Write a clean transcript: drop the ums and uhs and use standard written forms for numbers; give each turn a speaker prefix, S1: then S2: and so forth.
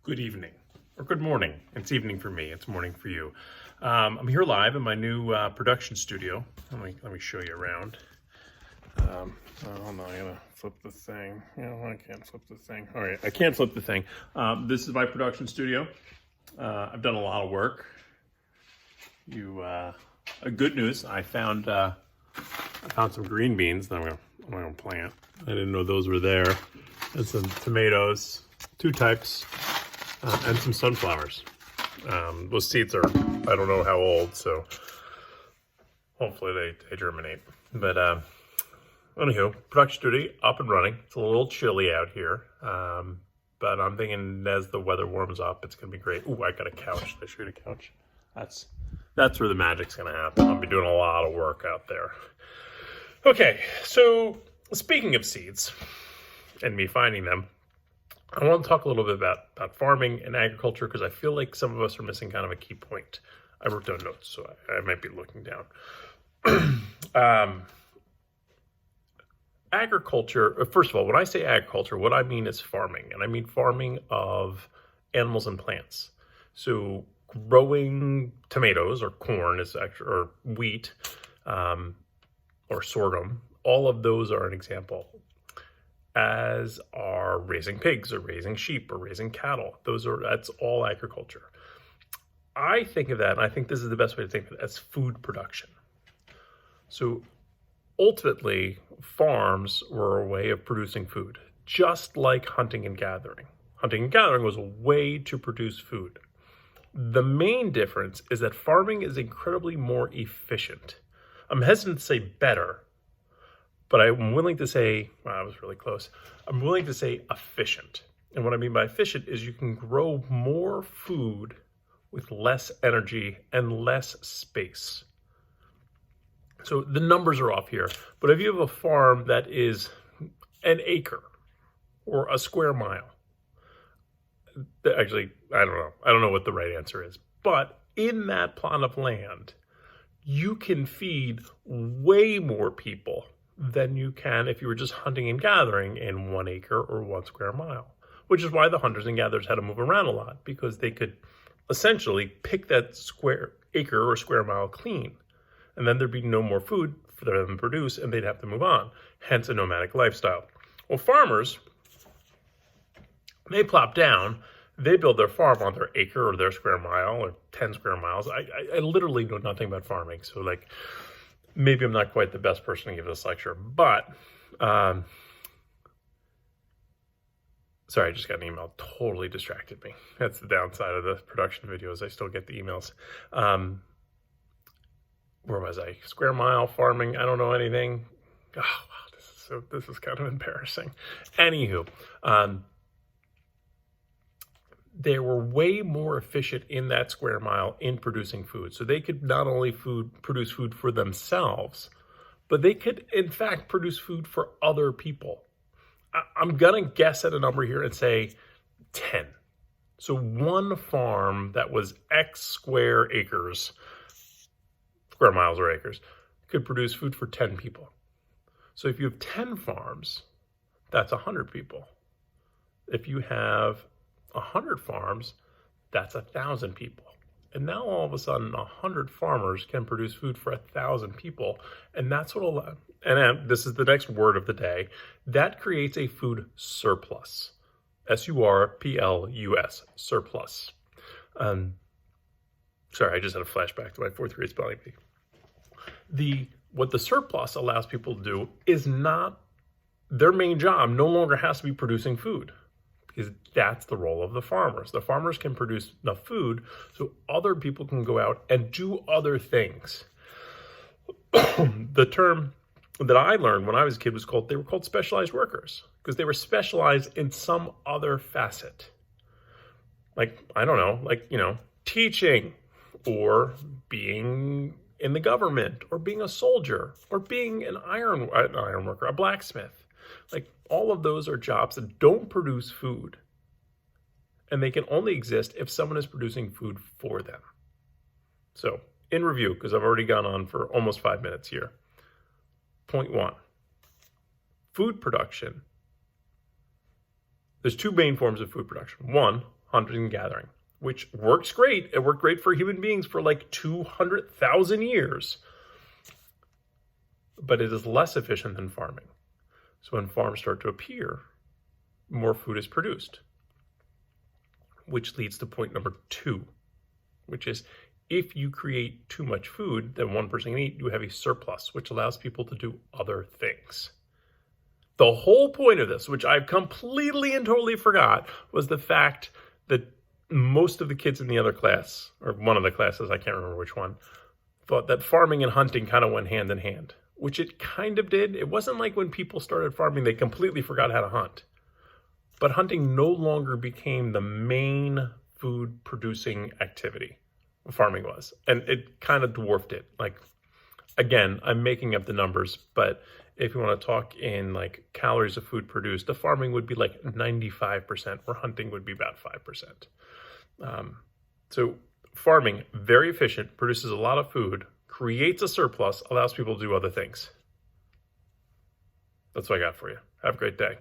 S1: Good evening, or good morning. It's evening for me, it's morning for you. I'm here live in my new production studio. Let me show you around. Oh no, I gotta flip the thing. I can't flip the thing. All right, I can't flip the thing. This is my production studio. I've done a lot of work. Good news, I found some green beans that I'm gonna plant. I didn't know those were there. And some tomatoes, two types. And some sunflowers. Those seeds are, I don't know how old, so hopefully they germinate. But anywho, production studio up and running. It's a little chilly out here, but I'm thinking as the weather warms up, it's gonna be great. Ooh, I got a couch. Did I show you the couch? That's where the magic's gonna happen. I'll be doing a lot of work out there. Okay, so speaking of seeds and me finding them, I want to talk a little bit about farming and agriculture because I feel like some of us are missing kind of a key point. I wrote down notes, so I might be looking down. Agriculture, first of all, when I say agriculture, what I mean is farming, and I mean farming of animals and plants. So growing tomatoes or corn is actually, or wheat or sorghum, all of those are an example. As are raising pigs or raising sheep or raising cattle. That's all agriculture. I think of that, and I think this is the best way to think of it, as food production. So ultimately, farms were a way of producing food, just like hunting and gathering. Hunting and gathering was a way to produce food. The main difference is that farming is incredibly more efficient. I'm hesitant to say better, but I'm willing to say, wow, I was really close. I'm willing to say efficient. And what I mean by efficient is you can grow more food with less energy and less space. So the numbers are off here, but if you have a farm that is an acre or a square mile, actually, I don't know what the right answer is, but in that plot of land, you can feed way more people than you can if you were just hunting and gathering in 1 acre or 1 square mile, which is why the hunters and gatherers had to move around a lot, because they could essentially pick that square acre or square mile clean, and then there'd be no more food for them to produce, and they'd have to move on, hence a nomadic lifestyle. Well, farmers, they plop down, they build their farm on their acre or their square mile or 10 square miles. I literally know nothing about farming, so maybe I'm not quite the best person to give this lecture, but, sorry, I just got an email, totally distracted me. That's the downside of the production videos. I still get the emails. Where was I? Square mile, farming, I don't know anything. Oh, wow, this is kind of embarrassing. Anywho, they were way more efficient in that square mile in producing food. So they could not only produce food for themselves, but they could, in fact, produce food for other people. I'm going to guess at a number here and say 10. So one farm that was X square miles or acres, could produce food for 10 people. So if you have 10 farms, that's 100 people. If you have 100 farms, that's 1,000 people. And now all of a sudden 100 farmers can produce food for 1,000 people. And that's what this is the next word of the day, that creates a food surplus. surplus, surplus. Sorry, I just had a flashback to my 4th grade spelling bee. What the surplus allows people to do is not, their main job no longer has to be producing food, because that's the role of the farmers. The farmers can produce enough food so other people can go out and do other things. The term that I learned when I was a kid they were called specialized workers, because they were specialized in some other facet. Teaching, or being in the government, or being a soldier, or being an iron worker, a blacksmith. All of those are jobs that don't produce food, and they can only exist if someone is producing food for them. So, in review, because I've already gone on for almost 5 minutes here. Point 1, food production. There's 2 main forms of food production. 1, hunting and gathering, which works great. It worked great for human beings for like 200,000 years. But it is less efficient than farming. So when farms start to appear, more food is produced. Which leads to point number 2, which is if you create too much food that one person can eat, you have a surplus, which allows people to do other things. The whole point of this, which I've completely and totally forgot, was the fact that most of the kids in the other class, or one of the classes, I can't remember which one, thought that farming and hunting kind of went hand in hand, which it kind of did. It wasn't like when people started farming, they completely forgot how to hunt. But hunting no longer became the main food producing activity. Farming was, and it kind of dwarfed it. Like, again, I'm making up the numbers, but if you want to talk in like calories of food produced, the farming would be like 95%, where hunting would be about 5%. So farming, very efficient, produces a lot of food, creates a surplus, allows people to do other things. That's what I got for you. Have a great day.